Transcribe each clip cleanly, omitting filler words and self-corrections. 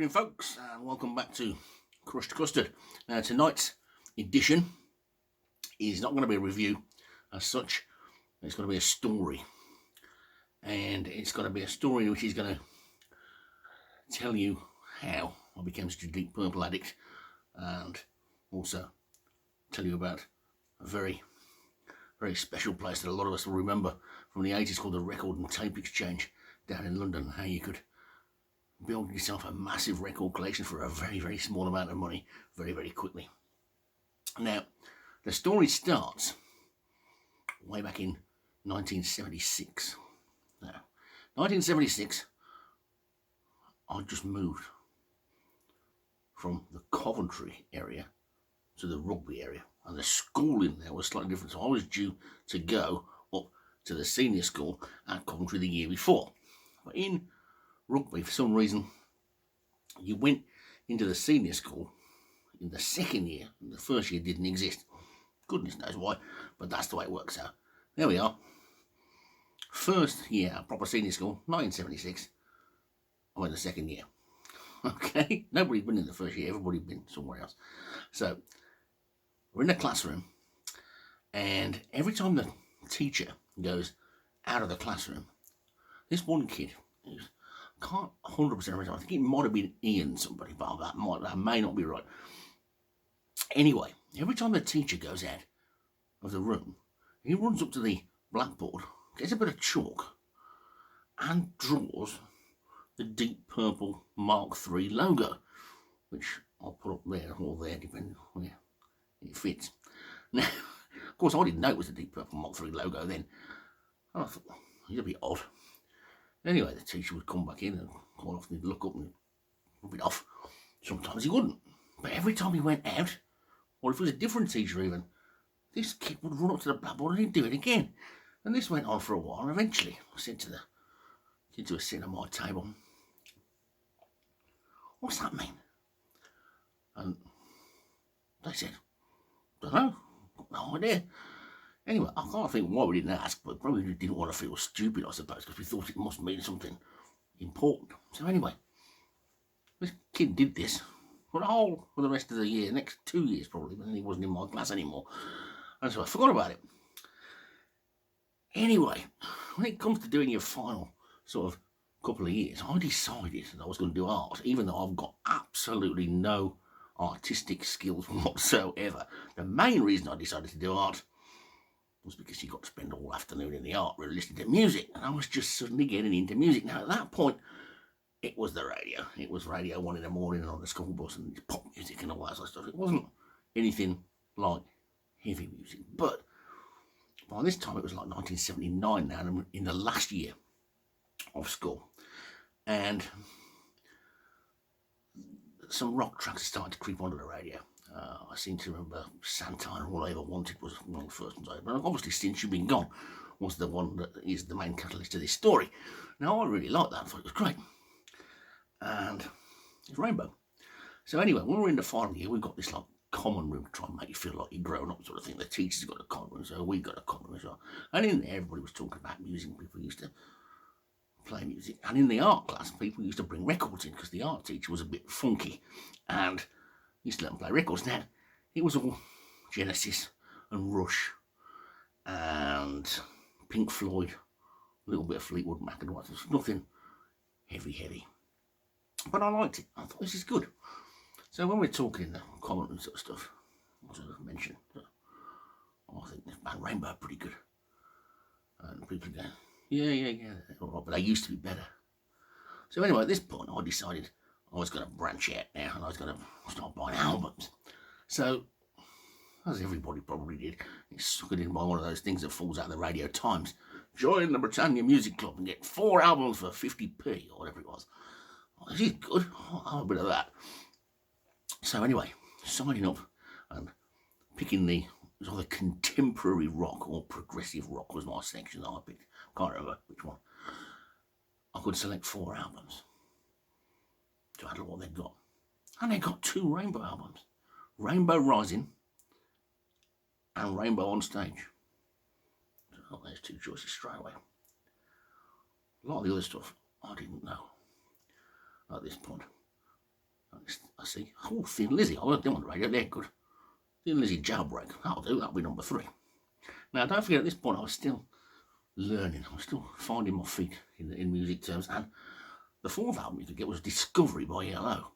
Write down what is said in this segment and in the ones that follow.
evening, folks, and welcome back to Crushed Custard. Now, tonight's edition is not going to be a review as such. It's going to be a story, and it's going to be a story which is going to tell you how I became such a Deep Purple addict, and also tell you about a very, very special place that a lot of us will remember from the 80s called the Record and Tape Exchange down in London. How you could build yourself a massive record collection for a very, very small amount of money very, very quickly. Now, the story starts way back in 1976. Now, 1976, I just moved from the Coventry area to the Rugby area, and the schooling there was slightly different. So I was due to go up to the senior school at Coventry the year before. But in Rugby, for some reason, you went into the senior school in the second year, and the first year didn't exist. Goodness knows why, but that's the way it works out. There we are. First year, proper senior school, 1976. I went the second year. Okay, nobody's been in the first year, everybody's been somewhere else. So, we're in the classroom, and every time the teacher goes out of the classroom, this one kid, can't 100% remember, I think it might have been Ian somebody, but that may not be right. Anyway, every time the teacher goes out of the room, he runs up to the blackboard, gets a bit of chalk, and draws the Deep Purple Mark III logo, which I'll put up there or there, depending on where it fits. Now, of course, I didn't know it was the Deep Purple Mark III logo then. And I thought, well, it's a bit odd. Anyway, the teacher would come back in and quite often he'd look up and rub it off. Sometimes he wouldn't. But every time he went out, or if it was a different teacher even, this kid would run up to the blackboard and he'd do it again. And this went on for a while, and eventually I said to the kids who were sitting at my table, "What's that mean?" And they said, "Don't know, got no idea." Anyway, I can't think why we didn't ask, but probably we didn't want to feel stupid, I suppose, because we thought it must mean something important. So anyway, this kid did this for the rest of the year, next 2 years probably, but then he wasn't in my class anymore. And so I forgot about it. Anyway, when it comes to doing your final sort of couple of years, I decided that I was going to do art, even though I've got absolutely no artistic skills whatsoever. The main reason I decided to do art was because you got to spend all afternoon in the art room listening to music, and I was just suddenly getting into music. Now, at that point, it was the radio. It was Radio 1 in the morning and on the school bus and pop music and all that sort of stuff. It wasn't anything like heavy music, but by this time it was like 1979 now, and in the last year of school, and some rock tracks started to creep onto the radio. I seem to remember Santana, All I Ever Wanted was one of the first ones. But obviously, Since You've Been Gone was the one that is the main catalyst of this story. Now, I really liked that. I thought it was great. And it's Rainbow. So anyway, when we're in the final year, we've got this like common room to try and make you feel like you're grown up sort of thing. The teachers got a common room, so we got a common room as well. And in there, everybody was talking about music. People used to play music. And in the art class, people used to bring records in because the art teacher was a bit funky and used to let them play records. Now, it was all Genesis and Rush and Pink Floyd, a little bit of Fleetwood Mac and what. There's nothing heavy. But I liked it. I thought, this is good. So when we're talking the common room sort of stuff, as I mentioned, I think this band Rainbow are pretty good. And people go, yeah, they're all right, but they used to be better. So anyway, at this point, I decided I was going to branch out now, and I was going to start buying albums. So, as everybody probably did, it's suckered in by one of those things that falls out of the Radio Times. Join the Britannia Music Club and get 4 albums for 50p, or whatever it was. Oh, this is good. I'll have a bit of that. So anyway, signing up and picking it was either contemporary rock or progressive rock was my section that I picked. Can't remember which one. I could select 4 albums to add to what they'd got. And they got 2 Rainbow albums. Rainbow Rising and Rainbow on Stage. So there's 2 choices straight away. A lot of the other stuff I didn't know at this point. I see. Oh, Thin Lizzy. I heard them on the radio. They're good. Thin Lizzy Jailbreak. That'll do. That'll be number 3. Now, don't forget, at this point, I was still learning. I was still finding my feet in music terms. And the 4th album you could get was Discovery by ELO,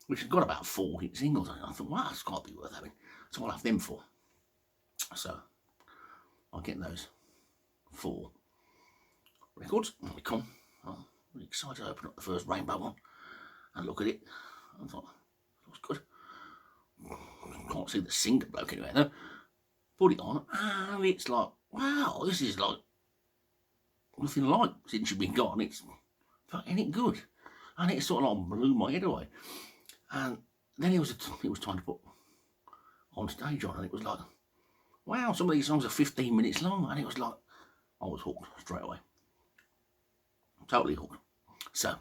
which has got about 4 hit singles on it. I thought, wow, it's got to be worth having. So I'll have them 4. So I'll get those 4 records. And we come. I'm really excited to open up the first Rainbow one and look at it. I thought, it looks good. Can't see the singer bloke anyway though. Put it on and it's like, wow, this is like nothing like since you've been gone. It's fucking good. And it sort of like blew my head away. And then it was time to put on stage on, and it was like, wow, some of these songs are 15 minutes long, and it was like, I was hooked straight away. Totally hooked. So,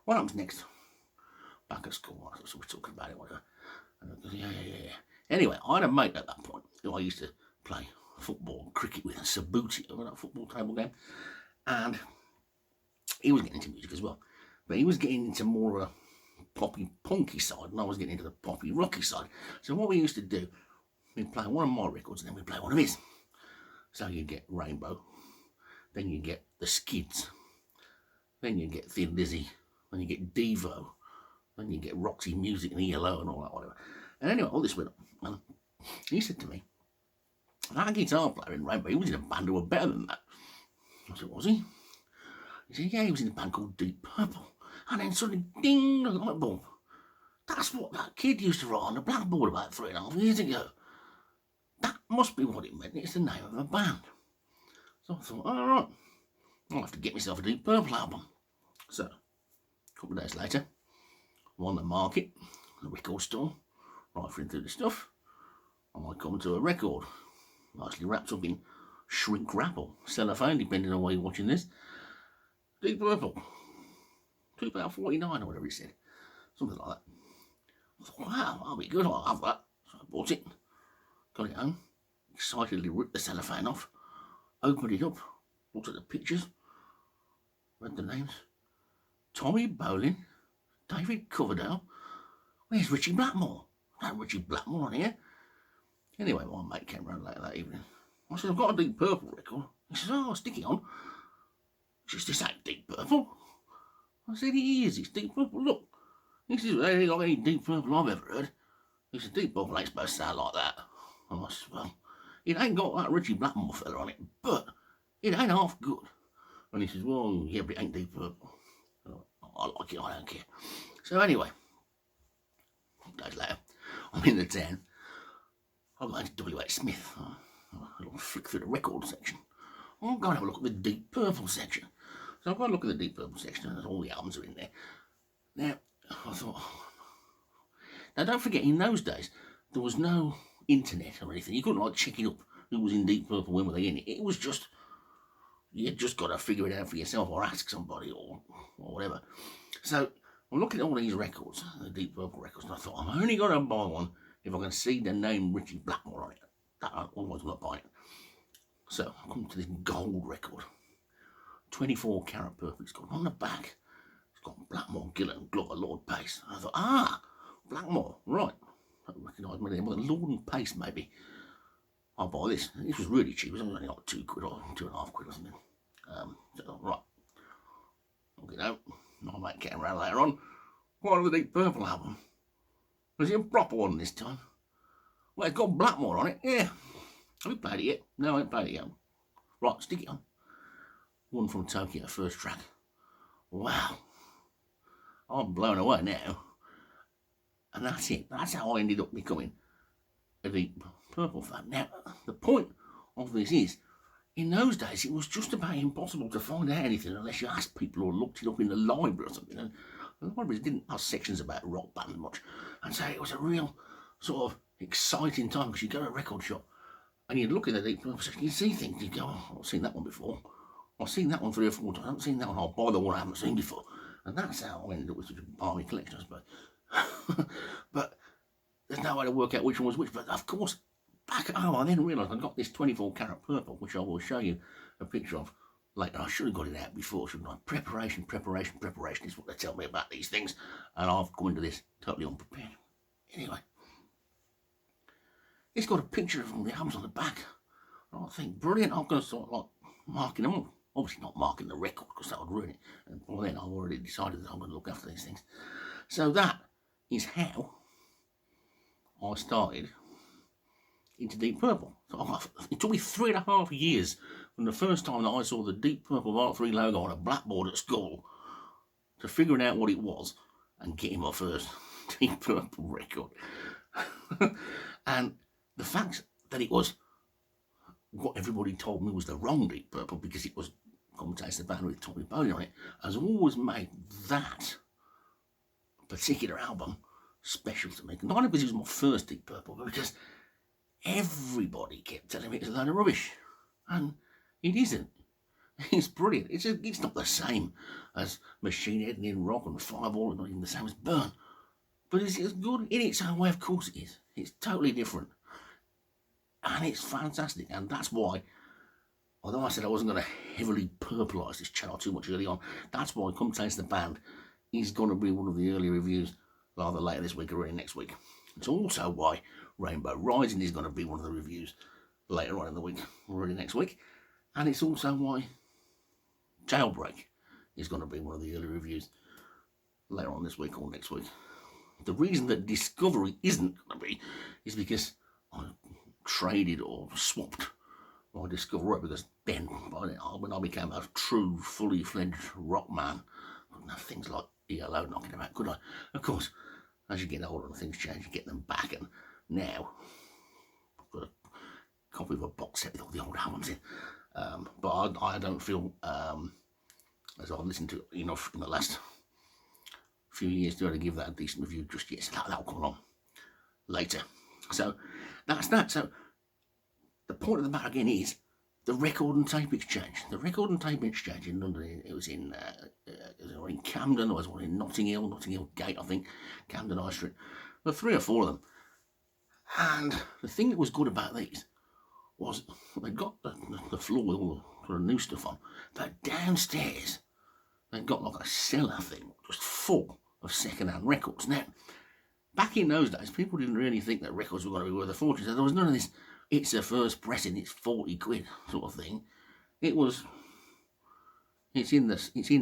what happens next? Back at school, so we're talking about it, whatever. And yeah. Anyway, I had a mate at that point who I used to play football, cricket with, Sabuti, over that football table game. And he was getting into music as well. But he was getting into more of a poppy, punky side, and I was getting into the poppy, rocky side. So what we used to do, we'd play one of my records, and then we'd play one of his. So you get Rainbow, then you get the Skids, then you get Thin Lizzy, then you get Devo, then you get Roxy Music and ELO and all that, whatever. And anyway, all this went on. And he said to me, that guitar player in Rainbow, he was in a band who were better than that. I said, was he? He said, yeah, he was in a band called Deep Purple. And then suddenly, ding, a light bulb. That's what that kid used to write on the blackboard about 3.5 years ago. That must be what it meant. It's the name of a band. So I thought, all right, I'll have to get myself a Deep Purple album. So, a couple of days later, I'm on the market, the record store, rifling through the stuff, and I come to a record, nicely wrapped up in shrink wrap or cellophane, depending on where you're watching this. Deep Purple, £2.49 or whatever it said, something like that. I thought, wow, that'll be good, I'll have that. So I bought it, got it home, excitedly ripped the cellophane off, opened it up, looked at the pictures, read the names. Tommy Bolin, David Coverdale. Where's Richie Blackmore? No Richie Blackmore on here. Anyway, my mate came round later that evening. I said, I've got a Deep Purple record. He says, oh, stick it on. He says, this ain't Deep Purple. I said, it is, it's Deep Purple, look. He says, it ain't like any Deep Purple I've ever heard. He said, Deep Purple ain't supposed to sound like that. And I said, well, it ain't got that Richie Blackmore fella on it, but it ain't half good. And he says, well, yeah, but it ain't Deep Purple. I like it, I don't care. So anyway, days later, I'm in the town. I'm going to W.H. Smith. I'll flick through the record section. I'll go and have a look at the Deep Purple section. So I've got a look at the Deep Purple section, and all the albums are in there. Now, I thought, now don't forget, in those days, there was no internet or anything. You couldn't like check it up who was in Deep Purple, when were they in it. It was just, you just got to figure it out for yourself or ask somebody or whatever. So I'm looking at all these records, the Deep Purple records, and I thought, I'm only going to buy one if I can see the name Richie Blackmore on it. Otherwise I'm not buying it. So I come to this gold record, 24 karat purple. It's got on the back, it's got Blackmore, Gillan, Glover, Lord Pace. And I thought, Blackmore, right. I don't recognise my name. Well, Lord and Pace maybe. I'll buy this. This was really cheap. It was only like £2 or £2.50 or something. So, right. Okay, no. I might get around later on. What of the Deep Purple album? Was it a proper one this time? Well, it's got Blackmore on it. Yeah. Have you played it yet? No, I haven't played it yet. Right, stick it on. One from Tokyo, first track. Wow. I'm blown away now. And that's it. That's how I ended up becoming a Deep Purple fan. Now, the point of this is, in those days, it was just about impossible to find out anything unless you asked people or looked it up in the library or something. And the libraries didn't have sections about rock bands much. And so it was a real sort of exciting time, because you go to a record shop and you'd look at the Deep Purple section, you'd see things, you'd go, oh, I've seen that one before. I've seen that one 3 or 4 times. I haven't seen that one. I'll buy the one I haven't seen before. And that's how I ended up with such a balmy collection, I suppose. But there's no way to work out which one was which. But of course, back at home, I then realised I got this 24 karat purple, which I will show you a picture of later. I should have got it out before, shouldn't I? Preparation is what they tell me about these things, and I've come into this totally unprepared. Anyway, it's got a picture of all the albums on the back. And I think, brilliant, I'm going to start like marking them all. Obviously not marking the record, because that would ruin it. And by then I've already decided that I'm going to look after these things. So that is how I started into Deep Purple. So it took me 3.5 years from the first time that I saw the Deep Purple Mark III logo on a blackboard at school to figuring out what it was and getting my first Deep Purple record. And the fact that it was what everybody told me was the wrong Deep Purple, because it was Commentates the Band with Tommy Boley on it, has always made that particular album special to me. Not only because it was my first Deep Purple, but because everybody kept telling me it's a load of rubbish. And it isn't. It's brilliant. It's not the same as Machine Head and In Rock and Fireball, and not even the same as Burn. But it's good in its own way, of course it is. It's totally different. And it's fantastic. And that's why, although I said I wasn't going to heavily purpleise this channel too much early on, that's why Come Taste the Band is going to be one of the early reviews either later this week or early next week. It's also why Rainbow Rising is going to be one of the reviews later on in the week or early next week. And it's also why Jailbreak is going to be one of the early reviews later on this week or next week. The reason that Discovery isn't going to be is because I traded or swapped my Discovery, because then, when I became a true, fully fledged rock man, I couldn't have things like ELO knocking about, could I? Of course, as you get older and things change, you get them back, and now I've got a copy of a box set with all the old albums in. But I don't feel, as I've listened to enough in the last few years to give that a decent review just yet. So that'll come along later. So that's that. So the point of the matter again is the Record and Tape Exchange. The Record and Tape Exchange in London, it was in Camden, there was one in Notting Hill Gate, I think, Camden High Street. There were 3 or 4 of them. And the thing that was good about these was they got the floor with all the new stuff on, but downstairs they got like a cellar thing, just full of second-hand records. Now, back in those days, people didn't really think that records were going to be worth a fortune, so there was none of this, it's a first pressing, it's 40 quid sort of thing. It was, it's in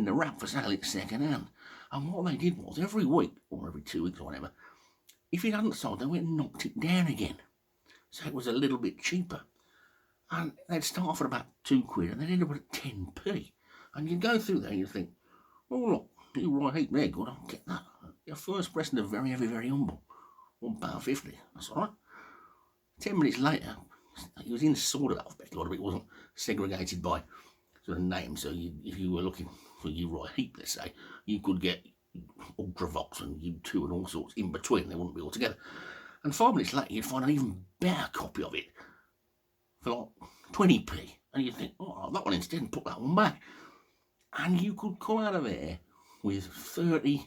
the wrap for sale, it's second-hand. And what they did was, every week, or every 2 weeks or whatever, if it hadn't sold, they went and knocked it down again. So it was a little bit cheaper. And they'd start off at about 2 quid, and they'd end up at 10p. And you'd go through there and you'd think, oh look, you right heap there, good, I'll get that. Your first pressing are very heavy, very humble. £1.50, that's all right. 10 minutes later, it was in sort of alphabetical order, but it wasn't segregated by sort of name. So if you were looking for You Right Heap, let's say, you could get Ultravox and U2 and all sorts in between. They wouldn't be all together. And 5 minutes later, you'd find an even better copy of it for like 20p. And you'd think, oh, that one instead, and put that one back. And you could come out of there with 30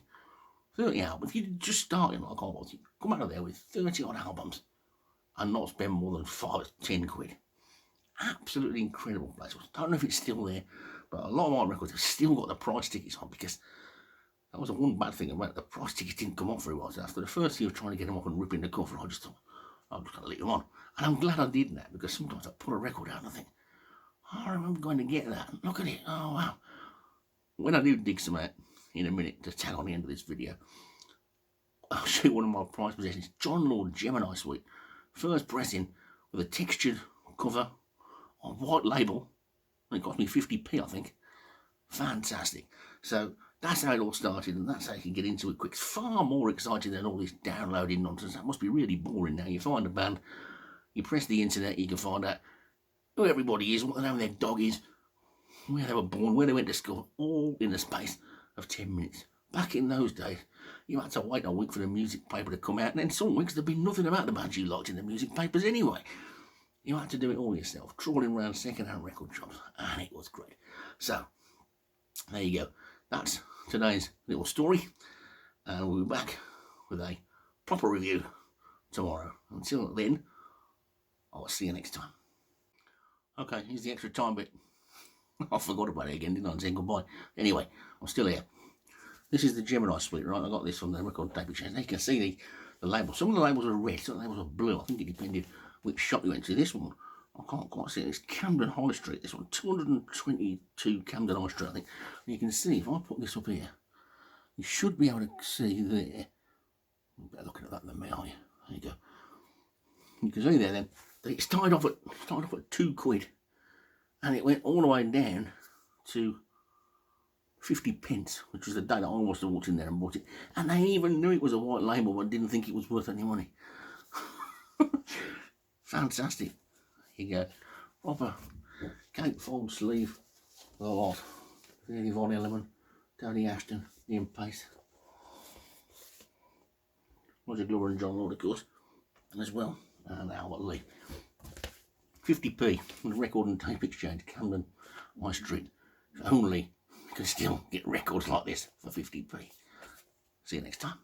albums. If you're just starting like I was, you'd come out of there with 30 odd albums and not spend more than 5 or 10 quid. Absolutely incredible place. I don't know if it's still there, but a lot of my records have still got the price tickets on, because that was the one bad thing about it. The price tickets didn't come off very well. So after the first year of trying to get them off and ripping the cover, I just thought, I'm just going to leave them on. And I'm glad I did that, because sometimes I put a record out and I think, oh, I remember going to get that. Look at it. Oh, wow. When I do dig some out in a minute to tell on the end of this video, I'll show you one of my prized possessions. John Lord Gemini Suite. First pressing with a textured cover on white label. It cost me 50p, I think. Fantastic. So that's how it all started, and that's how you can get into it quick. It's far more exciting than all this downloading nonsense. That must be really boring now. You find a band, you press the internet, you can find out who everybody is, what the name of their dog is, where they were born, where they went to school, all in the space of 10 minutes. Back in those days, you had to wait a week for the music paper to come out, and then some weeks there'd be nothing about the bands you liked in the music papers anyway. You had to do it all yourself, trawling around second-hand record shops, and it was great. So, there you go. That's today's little story, and we'll be back with a proper review tomorrow. Until then, I'll see you next time. Okay, here's the extra time bit. I forgot about it again, didn't I? And saying goodbye. Anyway, I'm still here. This is the Gemini split, right? I got this from the record tape exchange. You can see the labels. Some of the labels are red, some of the labels are blue. I think it depended which shop you went to. This one, I can't quite see it. It's Camden High Street. This one, 222 Camden High Street, I think. And you can see, if I put this up here, you should be able to see there. You're better looking at that than me, aren't you? There you go. You can see there then that it started off at £2, and it went all the way down to 50p, which was the day that I must have walked in there and bought it. And they even knew it was a white label, but didn't think it was worth any money. Fantastic. Here you go. Proper gatefold sleeve. The lot. Really Von Elliman, Tony Ashton, Ian Pace. Roger Glover and John Lord, of course, as well, and Albert Lee. 50p from the Record and Tape Exchange, Camden High Street. If only you can still get records like this for 50p. See you next time.